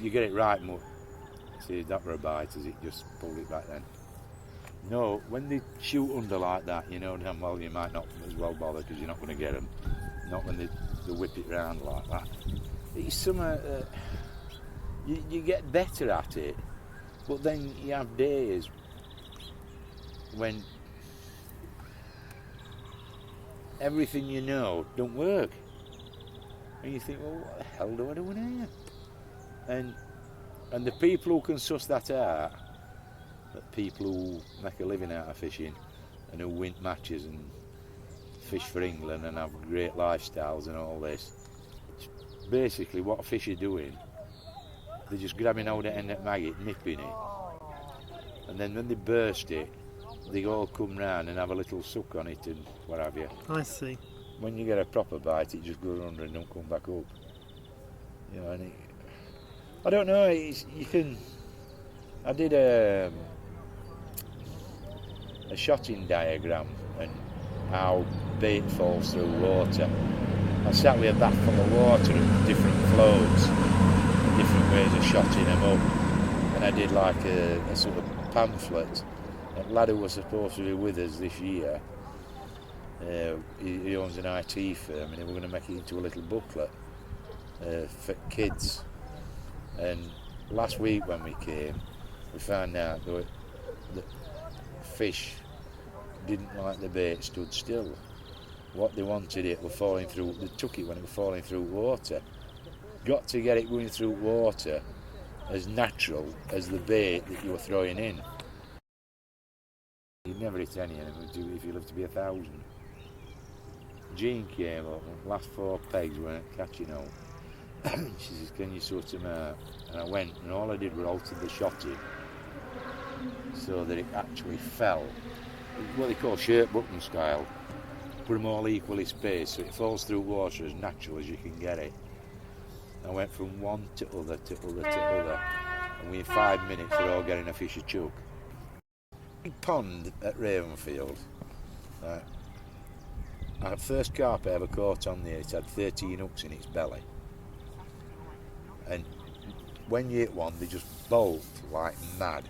you get it right, Mutt. See, that were a bite, as it just pulled it back then. No, when they shoot under like that, you know damn well you might not as well bother because you're not going to get them. Not when they whip it round like that. It's something you get better at it, but then you have days when everything you know don't work. And you think, well, what the hell do I do in here? And the people who can suss that out, the people who make a living out of fishing and who win matches and fish for England and have great lifestyles and all this, basically what fish are doing, they're just grabbing hold of the end of the maggot, nipping it, and then when they burst it, they all come round and have a little suck on it and what have you. I see. When you get a proper bite, it just goes under and don't come back up. You know, and I don't know. You can. I did a shotting diagram and how bait falls through water. I sat with a bath full of water and different floats, different ways of shotting them up, and I did like a sort of pamphlet. A lad who was supposed to be with us this year. He owns an IT firm and he was going to make it into a little booklet for kids. And last week when we came, we found out that fish didn't like the bait stood still. What they wanted it was falling through, they took it when it was falling through water. Got to get it going through water as natural as the bait that you were throwing in. You'd never hit any of them if you lived to be 1,000. Jean came up, and last 4 pegs weren't catching out. She says, can you sort them out? And I went, and all I did was alter the shotting so that it actually fell. What they call shirt button style. Put them all equally spaced so it falls through water as natural as you can get it. I went from one to other to other to other, and within 5 minutes they're all getting a fish a chuck. Big pond at Ravenfield. Our first carp I ever caught on there, it had 13 hooks in its belly. And when you hit one, they just bolt like mad.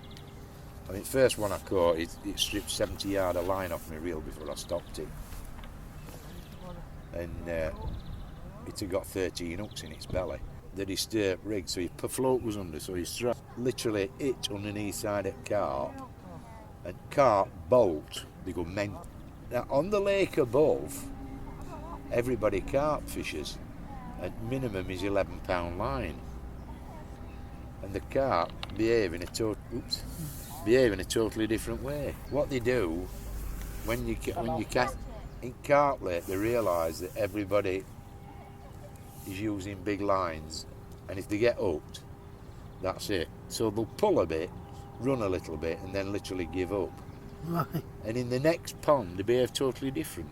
I mean, the first one I caught, it stripped 70 yard of line off my reel before I stopped it. And it had got 13 hooks in its belly. The disturbed rig, so your float was under, so you literally hit underneath side of carp, and carp bolt, they go mental. Now on the lake above, everybody carp fishes, and minimum is 11-pound line, and the carp behave in a totally different way. What they do when you cast in carp lake, they realise that everybody is using big lines, and if they get hooked, that's it. So they'll pull a bit, run a little bit, and then literally give up. Right. And in the next pond, they behave totally different.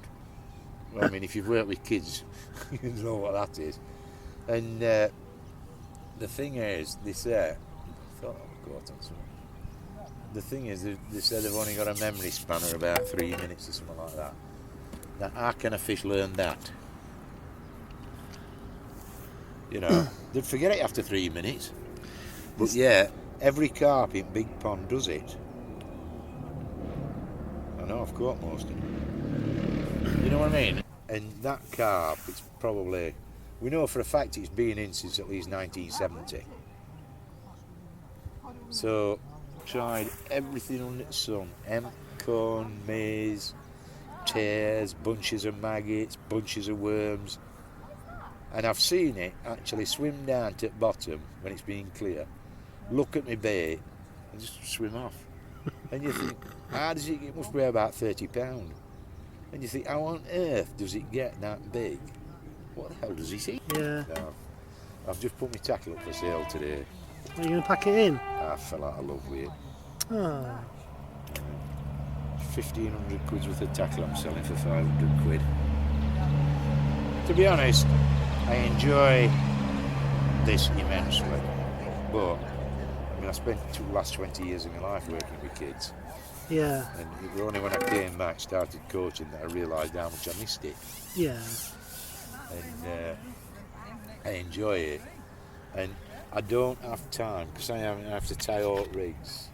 Well, I mean, if you've worked with kids, you know what that is. And the thing is, they say, I thought I caught on something. The thing is, they say they've only got a memory span of about 3 minutes or something like that. Now, how can a fish learn that? You know, they'd forget it after 3 minutes. But yeah, every carp in big pond does it. I know, I've caught most of them. You know what I mean? And that carp, it's probably, we know for a fact it's been in since at least 1970. So, tried everything under the sun. Cone, maize, tears, bunches of maggots, bunches of worms. And I've seen it actually swim down to the bottom when it's been clear, look at my bait, and just swim off. And you think, how does it must weigh about 30 pounds. And you think, how on earth does it get that big? What the hell does he eat? Yeah. So, I've just put my tackle up for sale today. Are you going to pack it in? I fell out of love with it. Oh. 1,500 quid's worth of tackle I'm selling for 500 quid. To be honest, I enjoy this immensely, but I mean, I spent the last 20 years of my life working with kids. Yeah. And it was only when I came back, started coaching, that I realised how much I missed it. Yeah. And I enjoy it. And I don't have time because I have to tie out rigs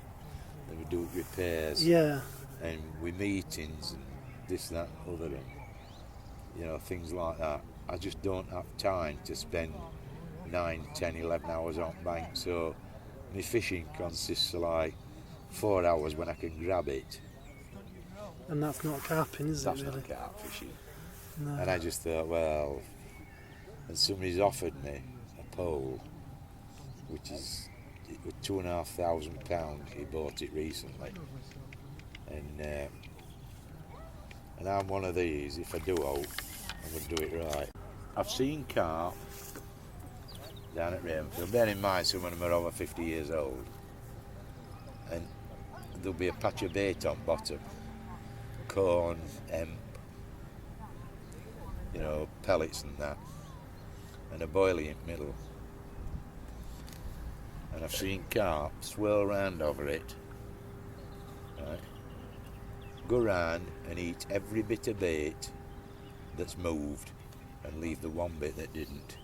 and we do repairs Yeah. and we meetings and this, that, and other, and things like that. I just don't have time to spend 9, 10, 11 hours on bank. So my fishing consists of like 4 hours when I can grab it. And that's not carping, is That's it really? not carp fishing. No. And I just thought, well, and somebody's offered me a pole, which is it was £2,500. He bought it recently, and I'm one of these. If I do out, I'm going to do it right. I've seen carp down at Rainfield. Bear in mind, some of them are over 50 years old, and there'll be a patch of bait on bottom, corn, hemp, pellets and that, and a boilie in the middle. And I've seen carp swirl round over it, right? Go round and eat every bit of bait that's moved and leave the one bit that didn't.